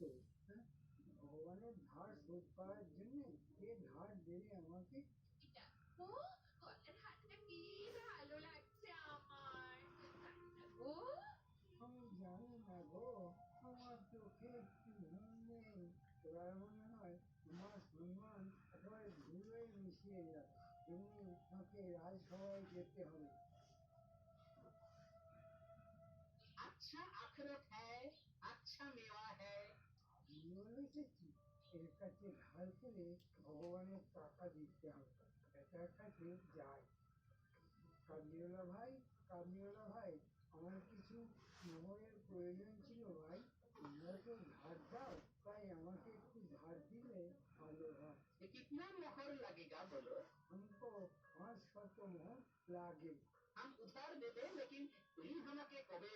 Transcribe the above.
তো, হ্যাঁ? ভগবানের ধার শোধ করার জন্য কে ধার দেবে আমাকে? দেখো গলার হাতটা কি ভালো লাগছে আমার। ও আমি জানি না গো, আমার চোখে একটু ঘুম নেই। এবার মনে হয় আমার সম্মান একেবারে ধুলোয় মিশিয়ে যাবে। এমনি আমাকে রাজসভায় যেতে হবে। अच्छा अखरोट है, अच्छा मेवा है। আমিও এসেছি, এর কাছে ধার করে ভগবানের টাকা দিতে হবে। এটার কাছে যাই। কাবলিওয়ালা ভাই, কাবলিওয়ালা ভাই, আমার কিছু মোহরের প্রয়োজন ছিল ভাই। তোমরা তো ধার দাও, তাই আমাকে একটু ধার দিলে ভালো হয়। ये कितना मोहर लगेगा बोलो? हमको 500 मोहर लागे। हम उधार दे दे, लेकिन तुम हमके कबे